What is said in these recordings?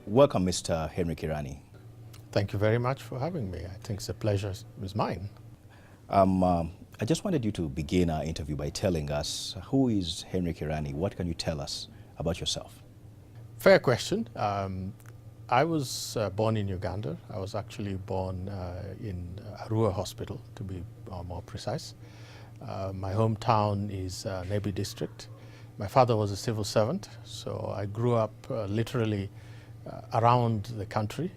Welcome, Mr. Henry Kirani. Thank you very much for having me. I think the pleasure is mine. I just wanted you to begin our interview by telling us, who is Henry Kirani? What can you tell us about yourself? Fair question. I was born in Uganda. I was actually born in Arua Hospital, to be more precise. My hometown is Nebi district. My father was a civil servant, so I grew up literally around the country.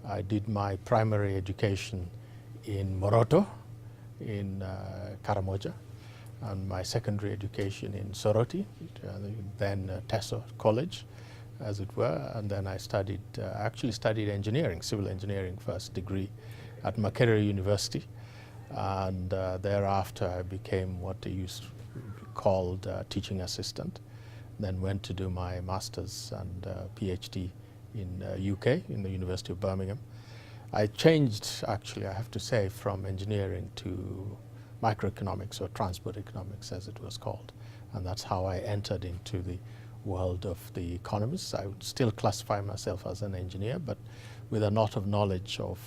I did my primary education in Moroto, in Karamoja, and my secondary education in Soroti, then Teso College, as it were, and then I studied, actually studied engineering, civil engineering first degree at Makerere University, and thereafter I became what they used to called teaching assistant, then went to do my master's and PhD in UK, in the University of Birmingham. I changed, actually, I have to say, from engineering to microeconomics or transport economics, as it was called, and that's how I entered into the world of the economists. I would still classify myself as an engineer, but with a lot of knowledge of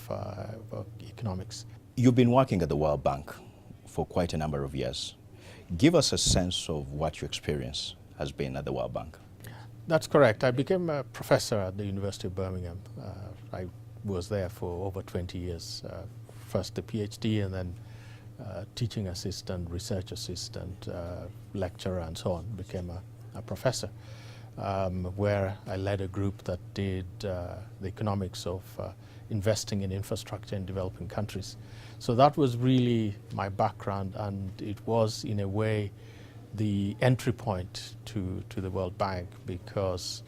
economics. You've been working at the World Bank for quite a number of years. Give us a sense of what your experience has been at the World Bank. That's correct. I became a professor at the University of Birmingham. I was there for over 20 years. First the PhD and then teaching assistant, research assistant, lecturer and so on. Became a professor where I led a group that did the economics of investing in infrastructure in developing countries. So that was really my background, and it was in a way the entry point to the World Bank, because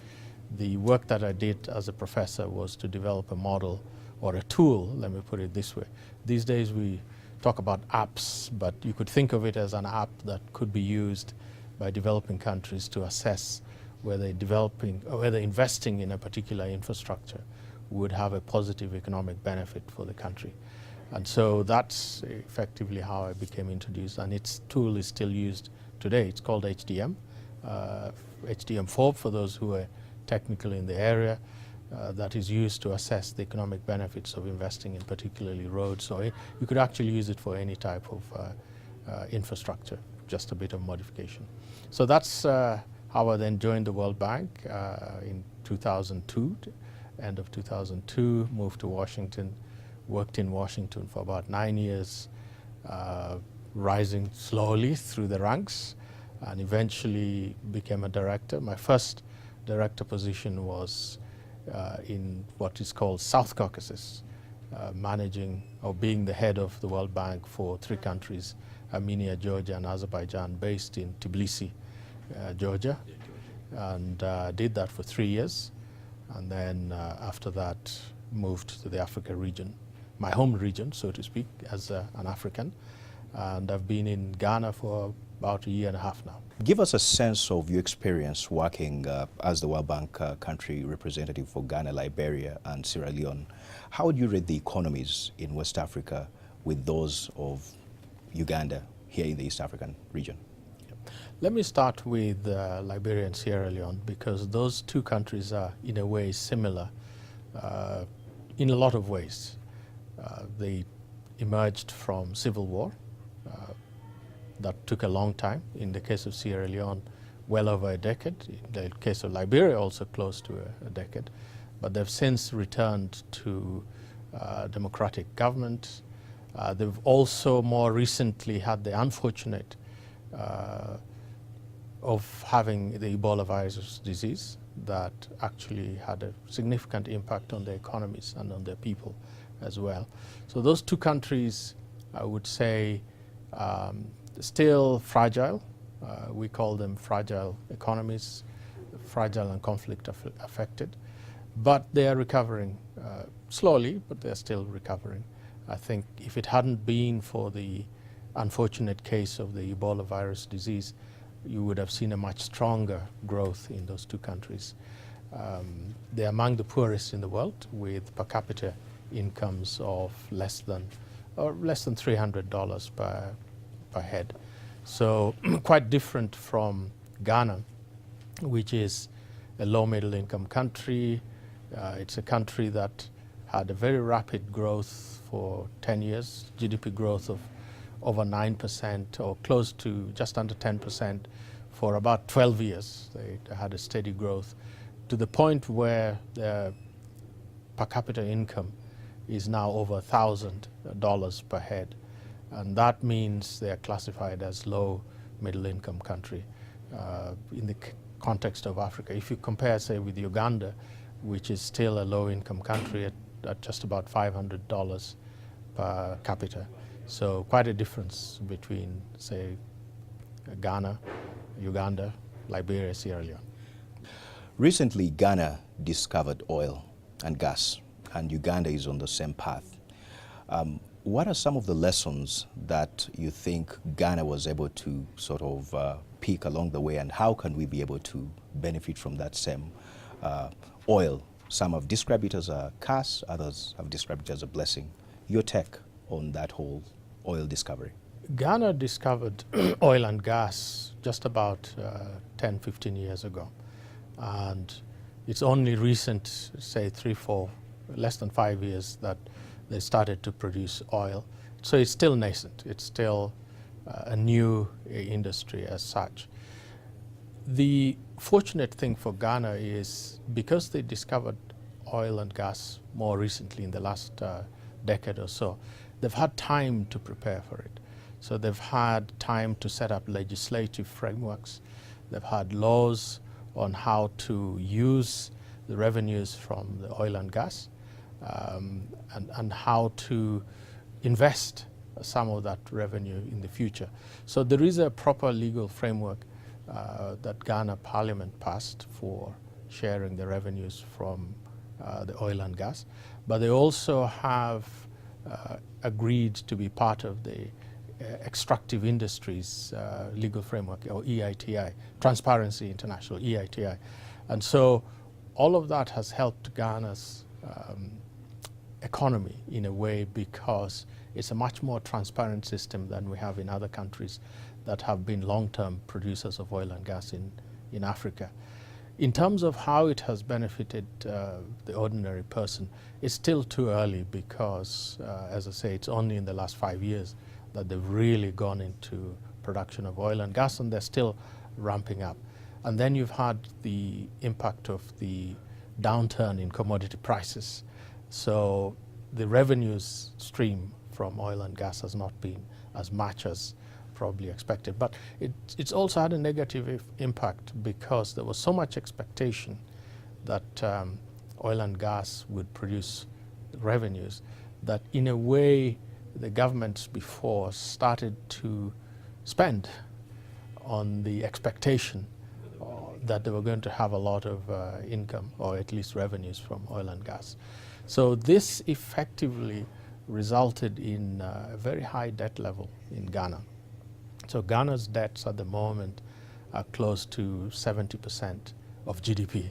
the work that I did as a professor was to develop a model or a tool, let me put it this way. These days we talk about apps, but you could think of it as an app that could be used by developing countries to assess whether developing or whether investing in a particular infrastructure would have a positive economic benefit for the country. And so that's effectively how I became introduced, and its tool is still used today. It's called HDM, HDM4 for those who are technical in the area, that is used to assess the economic benefits of investing in particularly roads. So you could actually use it for any type of infrastructure, just a bit of modification. So that's how I then joined the World Bank in 2002, end of 2002, moved to Washington, worked in Washington for about 9 years, rising slowly through the ranks, and eventually became a director. My first director position was in what is called South Caucasus, managing or being the head of the World Bank for 3 countries, Armenia, Georgia, and Azerbaijan, based in Tbilisi, Georgia, and did that for 3 years. And then after that, moved to the Africa region, my home region, so to speak, as an African. And I've been in Ghana for about 1.5 years now. Give us a sense of your experience working as the World Bank country representative for Ghana, Liberia, and Sierra Leone. How would you rate the economies in West Africa with those of Uganda here in the East African region? Let me start with Liberia and Sierra Leone, because those 2 countries are in a way similar in a lot of ways. They emerged from civil war. That took a long time. In the case of Sierra Leone, well over a decade. In the case of Liberia, also close to a decade. But they've since returned to democratic government. They've also more recently had the unfortunate of having the Ebola virus disease that actually had a significant impact on their economies and on their people as well. So those 2 countries, I would say, still fragile. We call them fragile economies, fragile and conflict affected, but they are recovering slowly, but they're still recovering. I think if it hadn't been for the unfortunate case of the Ebola virus disease, you would have seen a much stronger growth in those 2 countries. They're among the poorest in the world, with per capita incomes of less than $300 per head. So quite different from Ghana, which is a low middle income country, It's a country that had a very rapid growth for 10 years, GDP growth of over 9% or close to just under 10% for about 12 years. They had a steady growth to the point where their per capita income is now over $1,000 per head. And that means they are classified as low middle income country in the context of Africa. If you compare, say, with Uganda, which is still a low income country at just about $500 per capita. So quite a difference between, say, Ghana, Uganda, Liberia, Sierra Leone. Recently, Ghana discovered oil and gas, and Uganda is on the same path. What are some of the lessons that you think Ghana was able to sort of pick along the way, and how can we be able to benefit from that same oil? Some have described it as a curse, others have described it as a blessing. Your take on that whole oil discovery? Ghana discovered oil and gas just about 10, 15 years ago. And it's only recent, say 3, 4, less than 5 years that they started to produce oil. So it's still nascent. It's still a new industry as such. The fortunate thing for Ghana is because they discovered oil and gas more recently in the last decade or so, they've had time to prepare for it. So they've had time to set up legislative frameworks. They've had laws on how to use the revenues from the oil and gas and how to invest some of that revenue in the future. So there is a proper legal framework that Ghana Parliament passed for sharing the revenues from the oil and gas. But they also have agreed to be part of the extractive industries legal framework, or EITI, Transparency International, EITI. And so all of that has helped Ghana's economy in a way, because it's a much more transparent system than we have in other countries that have been long-term producers of oil and gas in Africa. In terms of how it has benefited the ordinary person, it's still too early because, as I say, it's only in the last 5 years that they've really gone into production of oil and gas, and they're still ramping up. And then you've had the impact of the downturn in commodity prices. So the revenues stream from oil and gas has not been as much as probably expected. But it's also had a negative impact because there was so much expectation that oil and gas would produce revenues that in a way the governments before started to spend on the expectation that they were going to have a lot of income, or at least revenues, from oil and gas. So this effectively resulted in a very high debt level in Ghana. So Ghana's debts at the moment are close to 70% of GDP,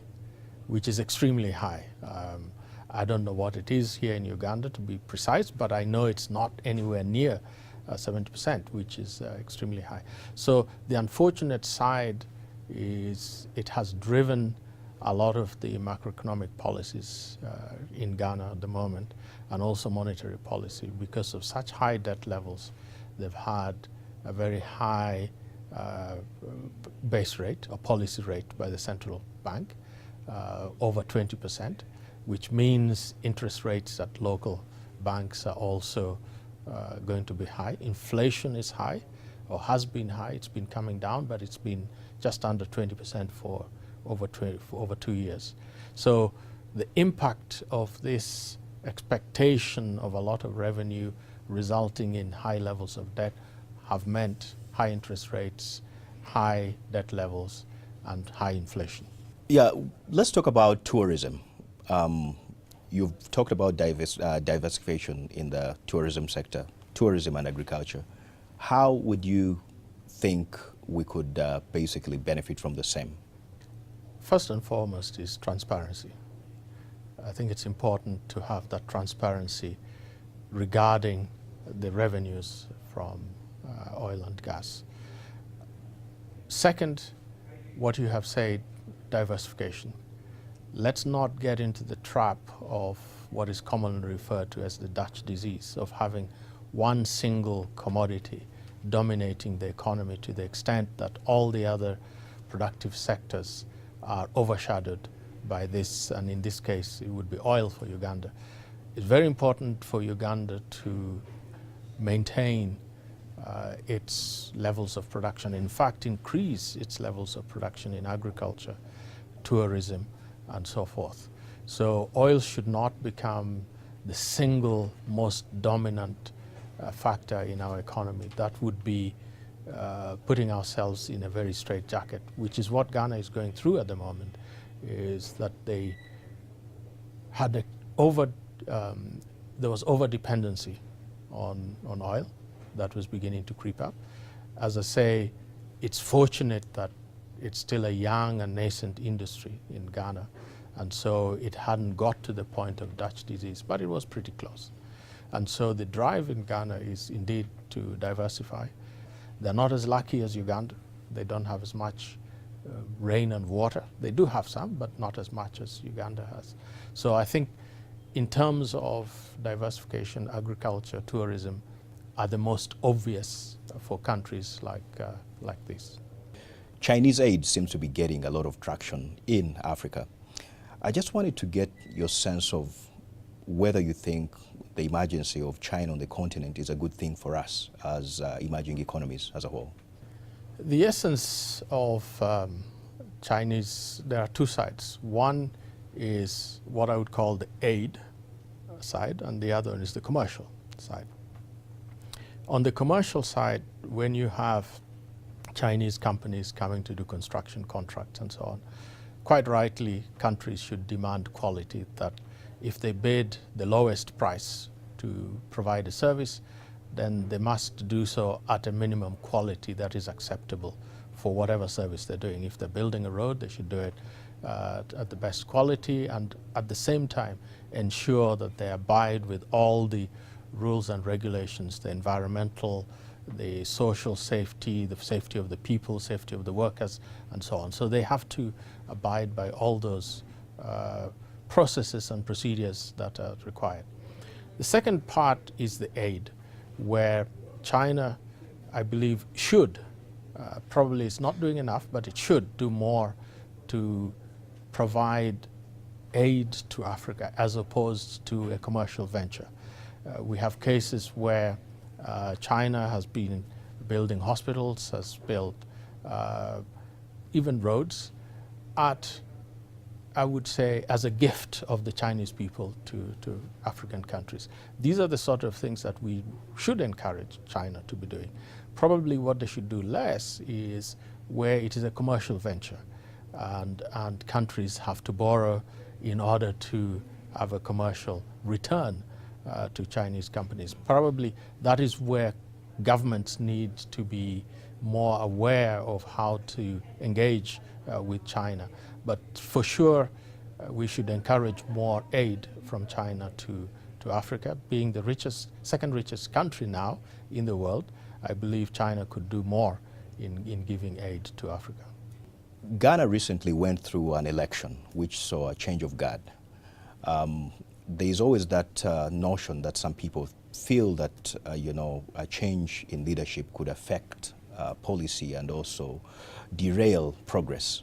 which is extremely high. I don't know what it is here in Uganda, to be precise, but I know it's not anywhere near 70%, which is extremely high. So the unfortunate side is it has driven a lot of the macroeconomic policies in Ghana at the moment, and also monetary policy. Because of such high debt levels, they've had a very high base rate or policy rate by the central bank, over 20%, which means interest rates at local banks are also going to be high. Inflation is high, or has been high. It's been coming down, but it's been just under 20% for over 2 years. So the impact of this expectation of a lot of revenue resulting in high levels of debt have meant high interest rates, high debt levels, and high inflation. Yeah, let's talk about tourism. You've talked about diversification in the tourism sector, tourism and agriculture. How would you think we could basically benefit from the same? First and foremost is transparency. I think it's important to have that transparency regarding the revenues from oil and gas. Second, what you have said, diversification. let's not get into the trap of what is commonly referred to as the Dutch disease, of having one single commodity dominating the economy to the extent that all the other productive sectors are overshadowed by this, and in this case it would be oil for Uganda. It's very important for Uganda to maintain its levels of production, in fact increase its levels of production in agriculture, tourism and so forth. So oil should not become the single most dominant factor in our economy. That would be putting ourselves in a very straitjacket, which is what Ghana is going through at the moment, is that they had there was over-dependency on oil that was beginning to creep up. As I say, it's fortunate that it's still a young and nascent industry in Ghana, and so it hadn't got to the point of Dutch disease, but it was pretty close. And so the drive in Ghana is indeed to diversify. They're not as lucky as Uganda. They don't have as much rain and water. They do have some, but not as much as Uganda has. So I think in terms of diversification, agriculture, tourism are the most obvious for countries like this. Chinese aid seems to be getting a lot of traction in Africa. I just wanted to get your sense of whether you think the emergency of China on the continent is a good thing for us as emerging economies as a whole. The essence of Chinese, there are two sides. One is what I would call the aid side, and the other is the commercial side. On the commercial side, when you have Chinese companies coming to do construction contracts and so on, quite rightly, countries should demand quality, that if they bid the lowest price to provide a service, then they must do so at a minimum quality that is acceptable for whatever service they're doing. If they're building a road, they should do it at the best quality, and at the same time ensure that they abide with all the rules and regulations, the environmental, the social safety, the safety of the people, safety of the workers, and so on. So they have to abide by all those processes and procedures that are required. The second part is the aid, where China, I believe, should, probably is not doing enough, but it should do more to provide aid to Africa as opposed to a commercial venture. We have cases where China has been building hospitals, has built even roads at, I would say, as a gift of the Chinese people to African countries. These are the sort of things that we should encourage China to be doing. Probably what they should do less is where it is a commercial venture and countries have to borrow in order to have a commercial return to Chinese companies. Probably that is where governments need to be more aware of how to engage with China. But for sure, we should encourage more aid from China to Africa. Being the second richest country now in the world, I believe China could do more in giving aid to Africa. Ghana recently went through an election which saw a change of guard. There is always that notion that some people feel that a change in leadership could affect policy and also derail progress.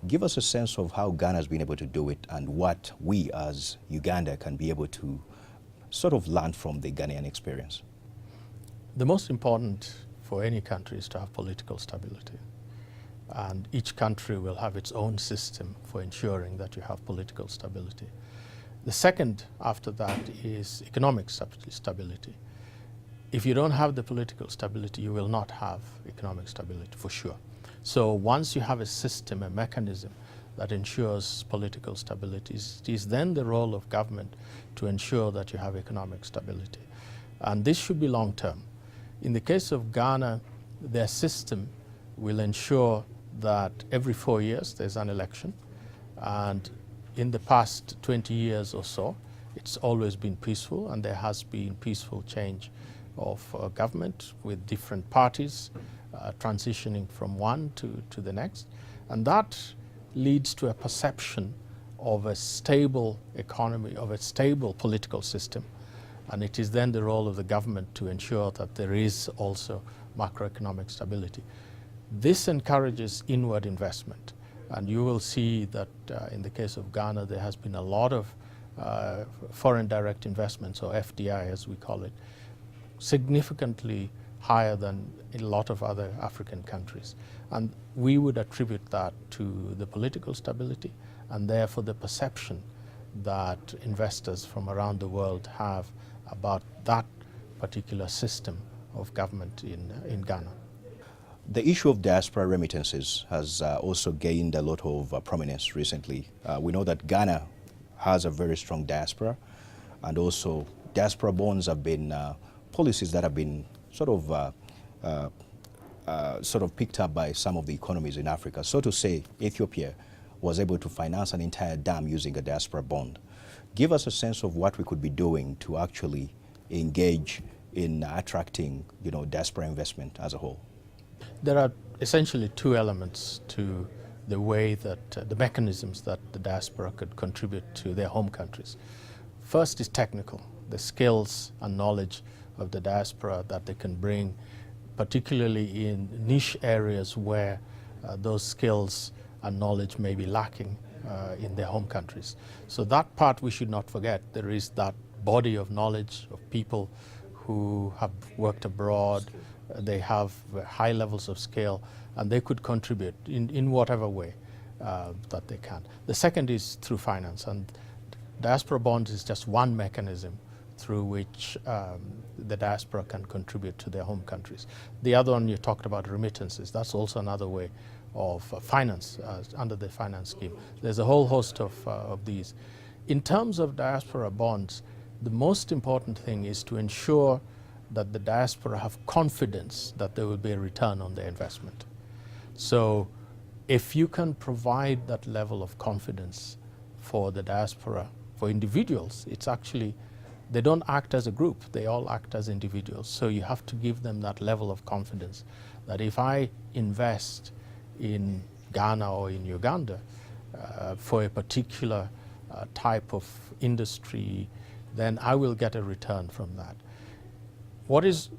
Give us a sense of how Ghana has been able to do it and what we as Uganda can be able to sort of learn from the Ghanaian experience. The most important for any country is to have political stability. And each country will have its own system for ensuring that you have political stability. The second after that is economic stability. If you don't have the political stability, you will not have economic stability for sure. So once you have a system, a mechanism that ensures political stability, it is then the role of government to ensure that you have economic stability. And this should be long term. In the case of Ghana, their system will ensure that every 4 years there's an election, and in the past 20 years or so, it's always been peaceful, and there has been peaceful change of government with different parties transitioning from one to the next. And that leads to a perception of a stable economy, of a stable political system. And it is then the role of the government to ensure that there is also macroeconomic stability. This encourages inward investment. And you will see that in the case of Ghana, there has been a lot of foreign direct investments, or FDI as we call it, significantly higher than in a lot of other African countries. And we would attribute that to the political stability and therefore the perception that investors from around the world have about that particular system of government in Ghana. The issue of diaspora remittances has also gained a lot of prominence recently. We know that Ghana has a very strong diaspora, and also diaspora bonds have been policies that have been sort of picked up by some of the economies in Africa. So to say, Ethiopia was able to finance an entire dam using a diaspora bond. Give us a sense of what we could be doing to actually engage in attracting, diaspora investment as a whole. There are essentially two elements to the way that the mechanisms that the diaspora could contribute to their home countries. First is technical, the skills and knowledge of the diaspora that they can bring, particularly in niche areas where those skills and knowledge may be lacking in their home countries. So that part we should not forget. There is that body of knowledge of people who have worked abroad, they have high levels of skill, and they could contribute in whatever way that they can. The second is through finance, and diaspora bonds is just one mechanism through which the diaspora can contribute to their home countries. The other one you talked about, remittances, that's also another way of finance under the finance scheme. There's a whole host of these. In terms of diaspora bonds, the most important thing is to ensure that the diaspora have confidence that there will be a return on their investment. So if you can provide that level of confidence for the diaspora, for individuals, it's actually, they don't act as a group, they all act as individuals. So you have to give them that level of confidence that if I invest in Ghana or in Uganda for a particular type of industry, then I will get a return from that. What is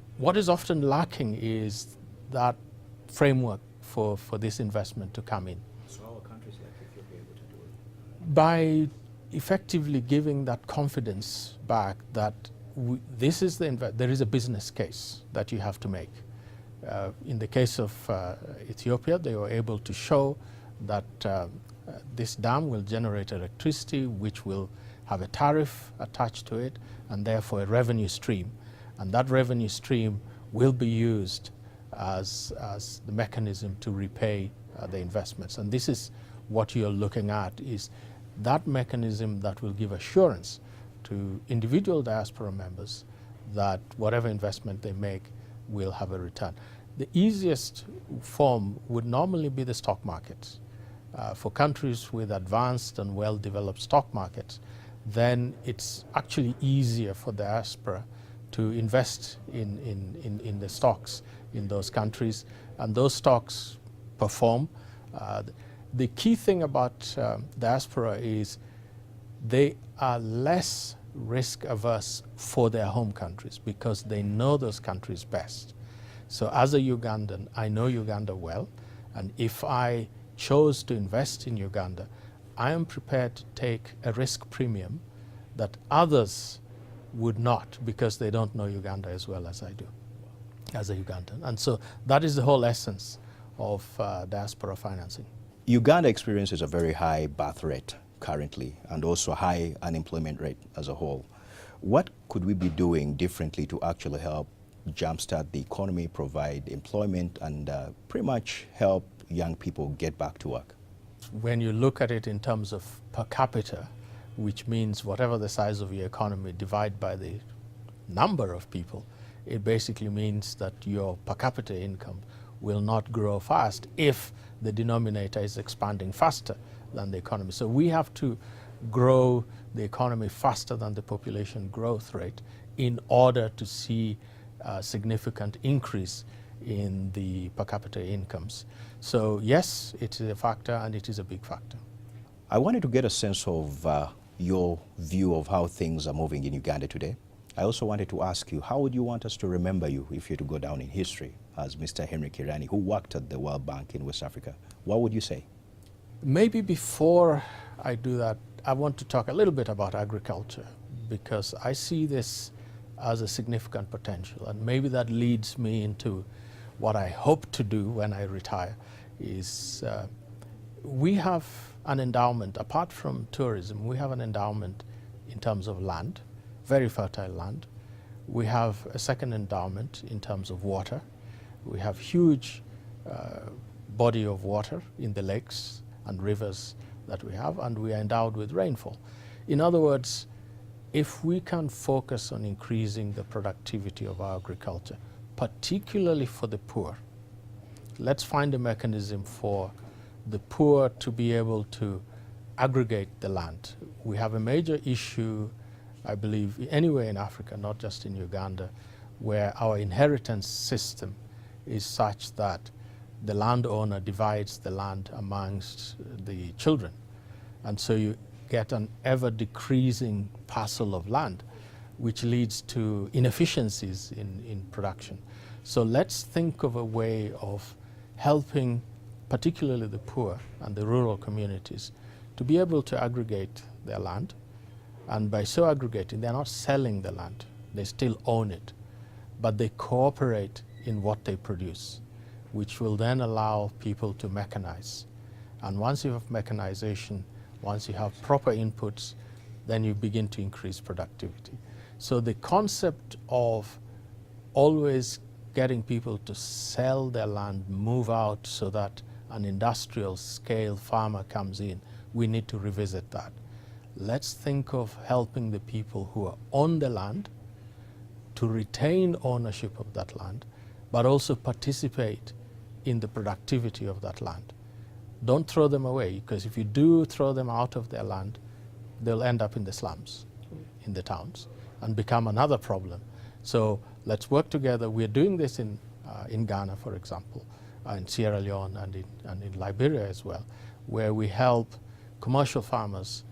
often lacking is that framework for this investment to come in. So how are countries like Ethiopia able to do it? By effectively giving that confidence back that there is a business case that you have to make. In the case of Ethiopia, they were able to show that this dam will generate electricity which will have a tariff attached to it and therefore a revenue stream. And that revenue stream will be used as the mechanism to repay the investments. And this is what you're looking at, is that mechanism that will give assurance to individual diaspora members that whatever investment they make will have a return. The easiest form would normally be the stock markets. For countries with advanced and well-developed stock markets, then it's actually easier for diaspora to invest in the stocks in those countries, and those stocks perform. The key thing about diaspora is they are less risk averse for their home countries because they know those countries best. So as a Ugandan, I know Uganda well, and if I chose to invest in Uganda, I am prepared to take a risk premium that others would not, because they don't know Uganda as well as I do as a Ugandan. And so that is the whole essence of diaspora financing. Uganda experiences a very high birth rate currently and also a high unemployment rate as a whole. What could we be doing differently to actually help jumpstart the economy, provide employment, and pretty much help young people get back to work? When you look at it in terms of per capita, which means whatever the size of your economy, divide by the number of people, it basically means that your per capita income will not grow fast if the denominator is expanding faster than the economy. So we have to grow the economy faster than the population growth rate in order to see a significant increase in the per capita incomes. So yes, it is a factor, and it is a big factor. I wanted to get a sense of your view of how things are moving in Uganda today. I also wanted to ask you, how would you want us to remember you if you're to go down in history as Mr. Henry Kirani, who worked at the World Bank in West Africa? What would you say? Maybe before I do that, I want to talk a little bit about agriculture, because I see this as a significant potential, and maybe that leads me into what I hope to do when I retire. Is we have an endowment, apart from tourism, we have an endowment in terms of land, very fertile land. We have a second endowment in terms of water. We have huge body of water in the lakes and rivers that we have, and we are endowed with rainfall. In other words, if we can focus on increasing the productivity of our agriculture, particularly for the poor, let's find a mechanism for the poor to be able to aggregate the land. We have a major issue, I believe, anywhere in Africa, not just in Uganda, where our inheritance system is such that the landowner divides the land amongst the children. And so you get an ever-decreasing parcel of land, which leads to inefficiencies in production. So let's think of a way of helping particularly the poor and the rural communities to be able to aggregate their land. And by so aggregating, they're not selling the land, they still own it, but they cooperate in what they produce, which will then allow people to mechanize. And once you have mechanization, once you have proper inputs, then you begin to increase productivity. So the concept of always getting people to sell their land, move out so that an industrial scale farmer comes in, we need to revisit that. Let's think of helping the people who are on the land to retain ownership of that land, but also participate in the productivity of that land. Don't throw them away, because if you do throw them out of their land, they'll end up in the slums, in the towns, and become another problem. So let's work together. We're doing this in Ghana, for example, in Sierra Leone and in Liberia as well, where we help commercial farmers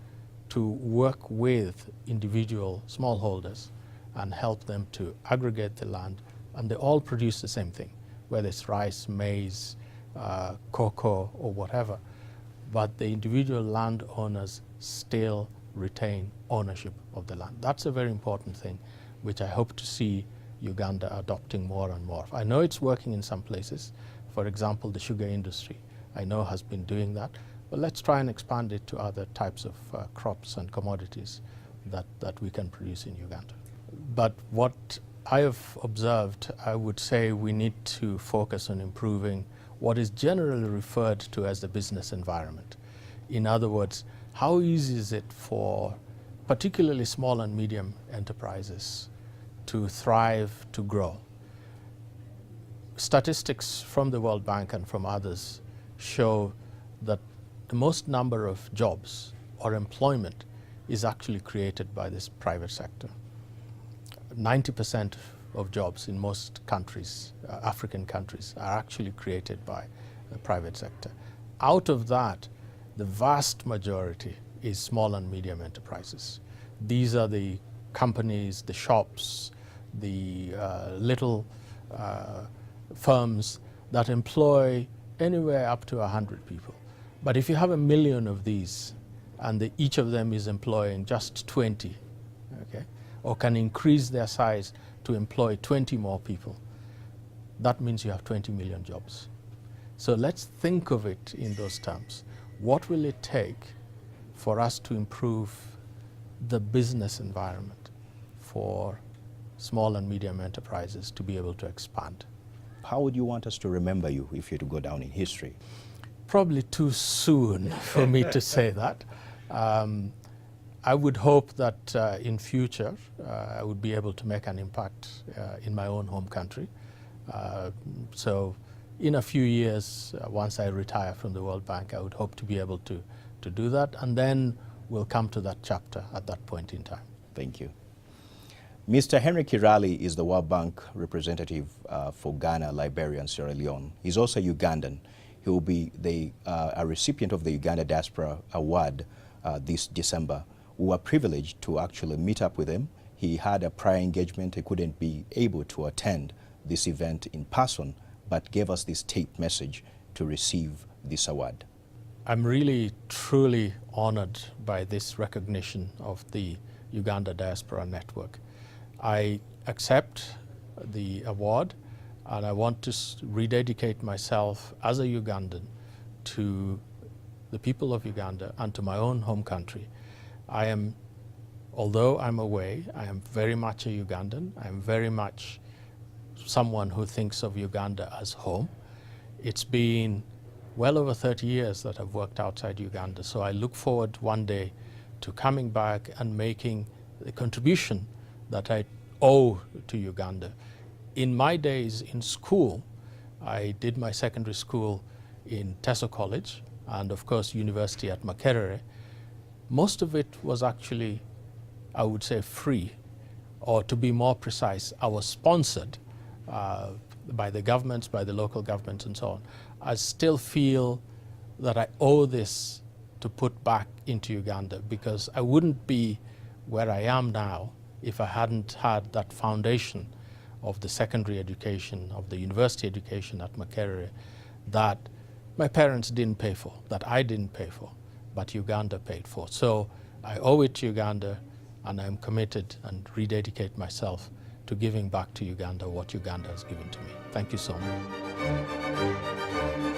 to work with individual smallholders and help them to aggregate the land, and they all produce the same thing, whether it's rice, maize, cocoa, or whatever. But the individual landowners still retain ownership of the land. That's a very important thing, which I hope to see Uganda adopting more and more. I know it's working in some places. For example, the sugar industry, I know, has been doing that. But let's try and expand it to other types of crops and commodities that we can produce in Uganda. But what I have observed, I would say we need to focus on improving what is generally referred to as the business environment. In other words, how easy is it for particularly small and medium enterprises to thrive, to grow? Statistics from the World Bank and from others show that the most number of jobs or employment is actually created by this private sector. 90% of jobs in most countries, African countries, are actually created by the private sector. Out of that, the vast majority is small and medium enterprises. These are the companies, the shops, the little firms that employ anywhere up to 100 people. But if you have 1 million of these, and each of them is employing just 20, okay, or can increase their size to employ 20 more people, that means you have 20 million jobs. So let's think of it in those terms. What will it take for us to improve the business environment for small and medium enterprises to be able to expand? How would you want us to remember you if you're to go down in history? Probably too soon for me to say that. I would hope that in future I would be able to make an impact in my own home country. So in a few years, once I retire from the World Bank, I would hope to be able to do that, and then we'll come to that chapter at that point in time. Thank you. Mr. Henry Kerali is the World Bank representative for Ghana, Liberia, and Sierra Leone. He's also Ugandan. He will be a recipient of the Uganda Diaspora Award this December. We were privileged to actually meet up with him. He had a prior engagement. He couldn't be able to attend this event in person, but gave us this taped message to receive this award. I'm really, truly honored by this recognition of the Uganda Diaspora Network. I accept the award, and I want to rededicate myself as a Ugandan to the people of Uganda and to my own home country. Although I'm away, I am very much a Ugandan. I am very much someone who thinks of Uganda as home. It's been well over 30 years that I've worked outside Uganda, so I look forward one day to coming back and making the contribution that I owe to Uganda. In my days in school, I did my secondary school in Teso College and of course university at Makerere. Most of it was actually, I would say, free, or to be more precise, I was sponsored by the governments, by the local governments and so on. I still feel that I owe this to put back into Uganda, because I wouldn't be where I am now if I hadn't had that foundation of the secondary education, of the university education at Makerere that my parents didn't pay for, that I didn't pay for, but Uganda paid for. So I owe it to Uganda, and I'm committed and rededicate myself to giving back to Uganda what Uganda has given to me. Thank you so much.